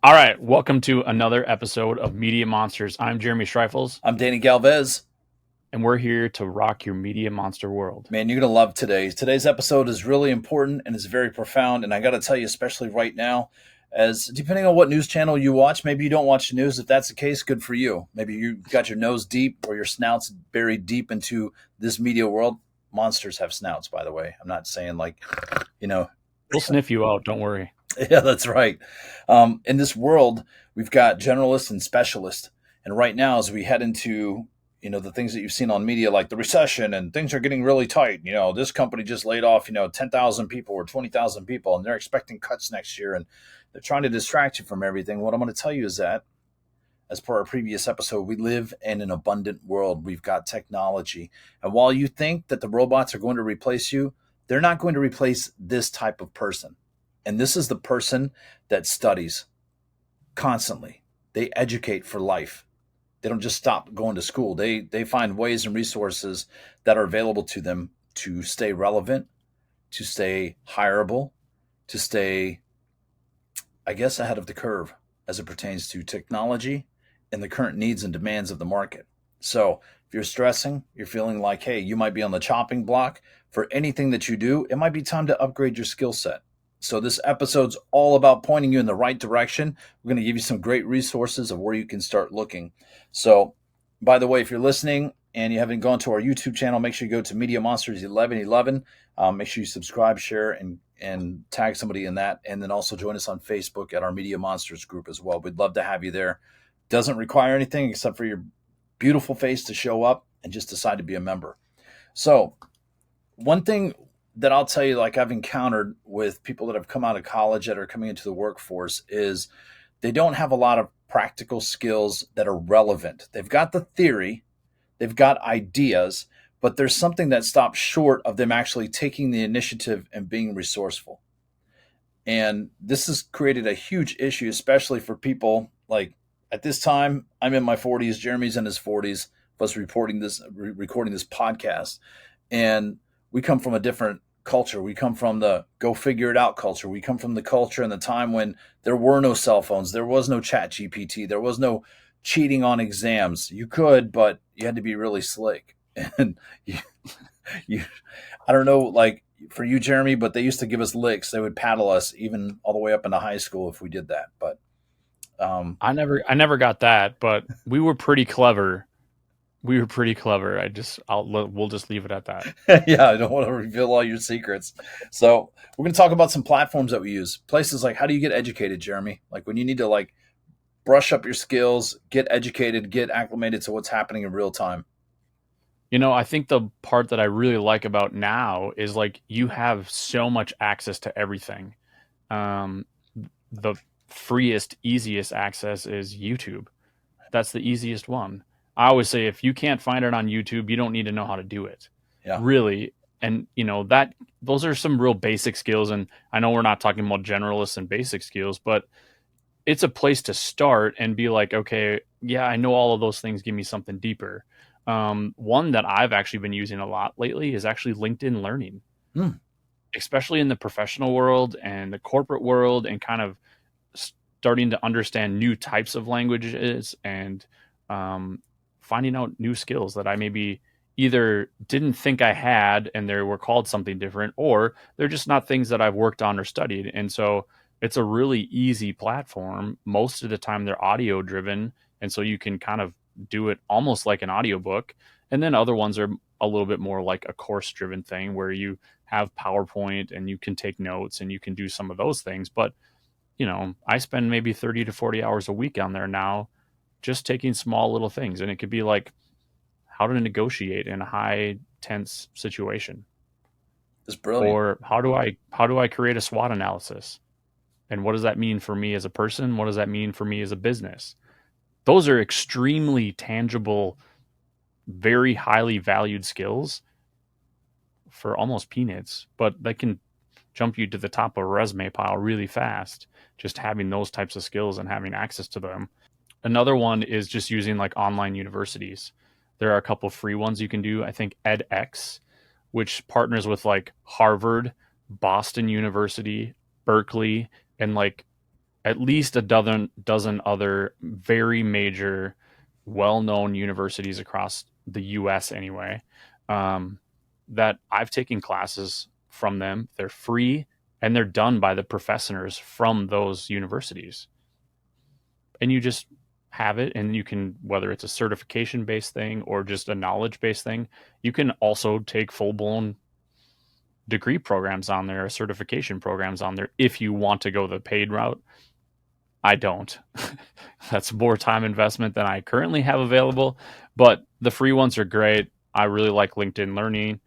All right, welcome to another episode of Media Monsters. I'm Jeremy Schreifels, I'm Danny Galvez. and we're here to rock your media monster world. Man, you're going to love today. Today's episode is really important and it's very profound. And I got to tell you, especially right now, as depending on what news channel you watch, maybe you don't watch the news. If that's the case, good for you. Maybe you got your nose deep or your snout's buried deep into this media world. Monsters have snouts, by the way. I'm not saying like, you know, We'll sniff you out, don't worry. yeah, that's right. In this world, we've got generalists and specialists. And right now, as we head into the things that you've seen on media, like the recession and things are getting really tight. This company just laid off 10,000 people or 20,000 people, and they're expecting cuts next year, and they're trying to distract you from everything. What I'm going to tell you is that, as per our previous episode, we live in an abundant world. We've got technology, and while you think that the robots are going to replace you, they're not going to replace this type of person. And this is the person that studies constantly. They educate for life. They don't just stop going to school. They find ways and resources that are available to them to stay relevant, to stay hireable, to stay, I guess, ahead of the curve as it pertains to technology and the current needs and demands of the market. So if you're stressing, you're feeling like, hey, you might be on the chopping block for anything that you do, it might be time to upgrade your skill set. So this episode's all about pointing you in the right direction. We're going to give you some great resources of where you can start looking. So, by the way, if you're listening and you haven't gone to our YouTube channel, make sure you go to Media Monsters 1111. Make sure you subscribe, share, and tag somebody in that. And then also join us on Facebook at our Media Monsters group as well. We'd love to have you there. Doesn't require anything except for your beautiful face to show up and just decide to be a member. So, one thing that I'll tell you, like I've encountered with people that have come out of college that are coming into the workforce, is they don't have a lot of practical skills that are relevant. They've got the theory, they've got ideas, but there's something that stops short of them actually taking the initiative and being resourceful. And this has created a huge issue, especially for people like at this time, I'm in my 40s, Jeremy's in his 40s, of us recording this podcast. And we come from a different culture. We come from the go figure it out culture. We come from the culture and the time when there were no cell phones. There was no chat GPT. There was no cheating on exams. You could, but you had to be really slick. And you I don't know, like for you, Jeremy, but they used to give us licks. They would paddle us even all the way up into high school if we did that. But I never got that, but we were pretty clever. We'll just leave it at that. yeah, I don't want to reveal all your secrets. So we're going to talk about some platforms that we use. Places like, how do you get educated, Jeremy? Like when you need to like brush up your skills, get educated, get acclimated to what's happening in real time. I think the part that I really like about now is like you have so much access to everything. Um, the freest, easiest access is YouTube. That's the easiest one. I always say if you can't find it on YouTube, you don't need to know how to do it. Yeah. Really. And that those are some real basic skills. And I know we're not talking about generalists and basic skills, but it's a place to start and be like, okay, yeah, I know all of those things. Give me something deeper. One that I've actually been using a lot lately is actually LinkedIn Learning, especially in the professional world and the corporate world, and kind of starting to understand new types of languages and finding out new skills that I maybe either didn't think I had and they were called something different, or they're just not things that I've worked on or studied. And so it's a really easy platform. Most of the time they're audio driven. And so you can kind of do it almost like an audiobook. And then other ones are a little bit more like a course driven thing where you have PowerPoint and you can take notes and you can do some of those things. But I spend maybe 30 to 40 hours a week on there now, just taking small little things. And it could be like how to negotiate in a high tense situation, It's brilliant. or how do I create a SWOT analysis? And what does that mean for me as a person? What does that mean for me as a business? Those are extremely tangible, very highly valued skills for almost peanuts, but they can jump you to the top of a resume pile really fast, just having those types of skills and having access to them. Another one is just using like online universities. There are a couple of free ones you can do. I think edX, which partners with like Harvard, Boston University, Berkeley, and like at least a dozen other very major, well-known universities across the U.S. anyway, um, that I've taken classes from them. They're free and they're done by the professors from those universities. And you just have it, and you can, whether it's a certification based thing or just a knowledge based thing, you can also take full blown degree programs on there, certification programs on there if you want to go the paid route. I don't. That's more time investment than I currently have available, but the free ones are great. I really like LinkedIn Learning.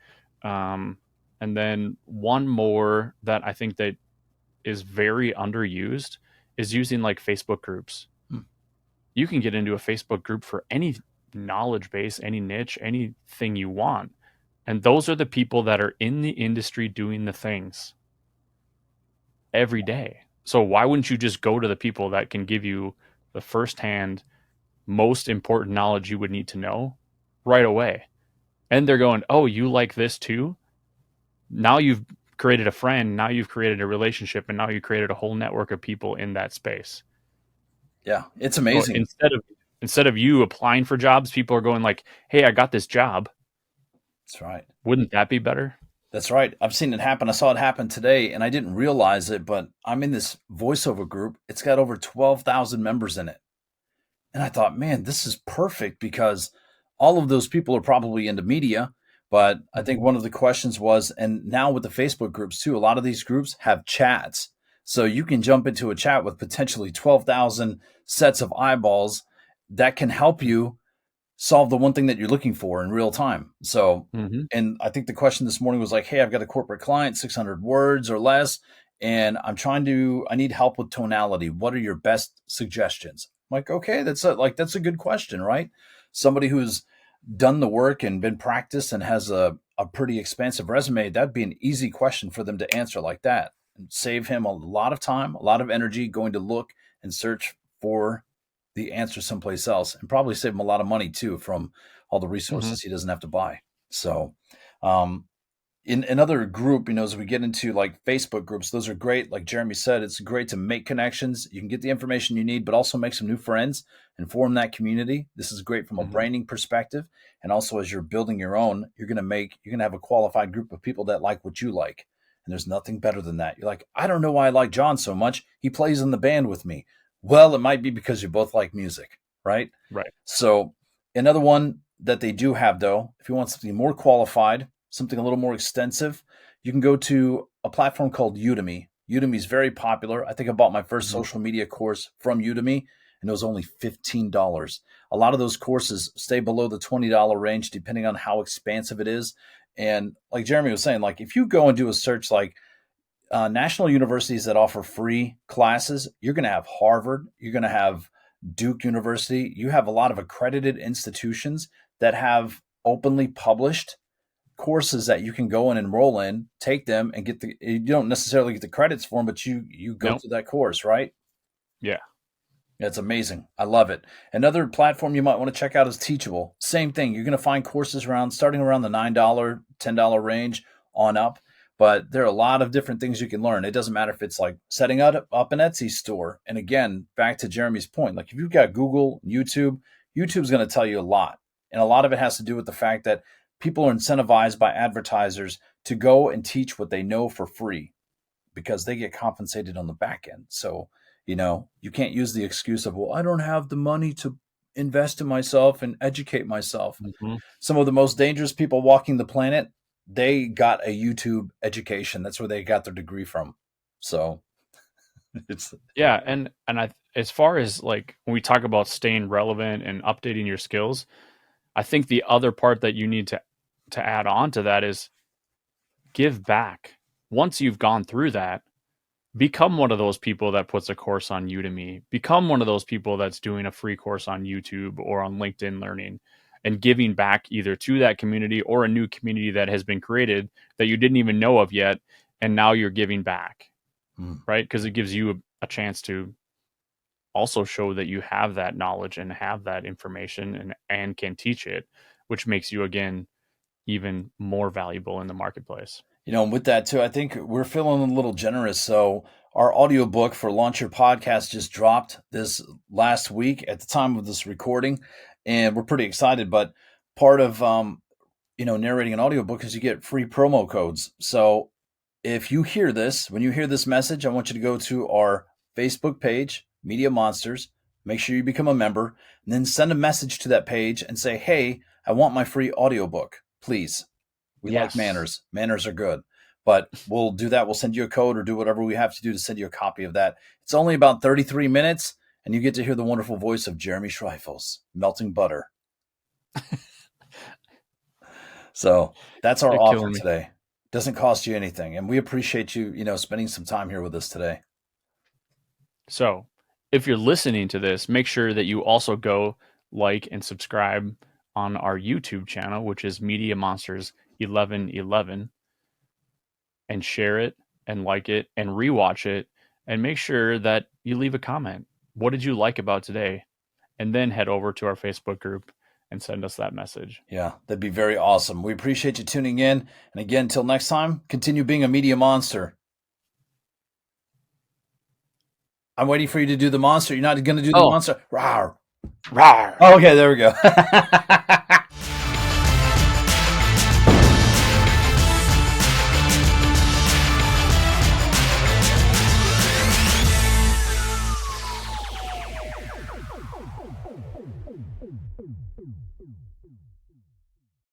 Um, and then one more that I think that is very underused is using like Facebook groups. Hmm. You can get into a Facebook group for any knowledge base, any niche, anything you want. And those are the people that are in the industry doing the things every day. So why wouldn't you just go to the people that can give you the firsthand, most important knowledge you would need to know right away? And they're going, oh, you like this too? Now you've created a friend, now you've created a relationship, and now you created a whole network of people in that space. Yeah, it's So amazing. instead of you applying for jobs, people are going like, hey, I got this job. That's right. Wouldn't that be better? That's right. I've seen it happen. I saw it happen today and I didn't realize it, but I'm in this voiceover group. It's got over 12,000 members in it. And I thought, man, this is perfect because all of those people are probably into media. But I think Mm-hmm. one of the questions was, and now with the Facebook groups too, a lot of these groups have chats. So you can jump into a chat with potentially 12,000 sets of eyeballs that can help you solve the one thing that you're looking for in real time. So, Mm-hmm. and I think the question this morning was like, hey, I've got a corporate client, 600 words or less, and I need help with tonality. What are your best suggestions? I'm like, okay, that's a good question, right? Somebody who's done the work and been practiced and has a pretty expansive resume, that'd be an easy question for them to answer like that and save him a lot of time, a lot of energy going to look and search for the answer someplace else and probably save him a lot of money too from all the Mm-hmm. resources he doesn't have to buy. So, um, in another group, as we get into like Facebook groups, those are great. Like Jeremy said, it's great to make connections. You can get the information you need, but also make some new friends and form that community. This is great from a Mm-hmm. branding perspective. And also as you're building your own, you're going to have a qualified group of people that like what you like. And there's nothing better than that. You're like, I don't know why I like John so much. He plays in the band with me. Well, it might be because you both like music, right? Right. So another one that they do have, though, if you want something more qualified, something a little more extensive, you can go to a platform called Udemy. Udemy is very popular. I think I bought my first Mm-hmm. social media course from Udemy, and it was only $15. A lot of those courses stay below the $20 range, depending on how expansive it is. And like Jeremy was saying, like if you go and do a search like national universities that offer free classes, you're going to have Harvard, you're going to have Duke University, you have a lot of accredited institutions that have openly published courses that you can go and enroll in, take them, and you don't necessarily get the credits for them, but you go Nope. through that course, right? Yeah. It's amazing. I love it. Another platform you might want to check out is Teachable. Same thing. You're going to find courses starting around the $9, $10 range on up. But there are a lot of different things you can learn. It doesn't matter if it's like setting up an Etsy store. And again, back to Jeremy's point, like if you've got Google, YouTube's going to tell you a lot. And a lot of it has to do with the fact that people are incentivized by advertisers to go and teach what they know for free because they get compensated on the back end. So, you can't use the excuse of, well, I don't have the money to invest in myself and educate myself. Mm-hmm. Some of the most dangerous people walking the planet, they got a YouTube education. That's where they got their degree from. So it's Yeah, and I, as far as like when we talk about staying relevant and updating your skills, I think the other part that you need to add on to that is give back. Once you've gone through that, become one of those people that puts a course on Udemy. Become one of those people that's doing a free course on YouTube or on LinkedIn Learning and giving back either to that community or a new community that has been created that you didn't even know of yet, and now you're giving back, mm, right? Because it gives you a chance to also show that you have that knowledge and have that information and can teach it, which makes you again even more valuable in the marketplace. and with that too, I think we're feeling a little generous. So Our audiobook for Launch Your Podcast just dropped this last week at the time of this recording, and we're pretty excited. But part of narrating an audiobook is you get free promo codes. So if you hear this, when you hear this message, I want you to go to our Facebook page, Media Monsters. Make sure you become a member, and then send a message to that page and say, "Hey, I want my free audiobook, please." We like Yes. manners. Manners are good. But we'll do that. We'll send you a code or do whatever we have to do to send you a copy of that. It's only about 33 minutes, and you get to hear the wonderful voice of Jeremy Schreifels, melting butter. So that's our You're offer killing me. today. Doesn't cost you anything. And we appreciate you, spending some time here with us today. So, if you're listening to this, make sure that you also go like and subscribe on our YouTube channel, which is Media Monsters 1111, and share it and like it and rewatch it, and make sure that you leave a comment. What did you like about today? And then head over to our Facebook group and send us that message. Yeah, that'd be very awesome. We appreciate you tuning in. And again, until next time, continue being a media monster. I'm waiting for you to do the monster. You're not going to do the Oh, monster. Rawr. rawr. Oh, okay, there we go.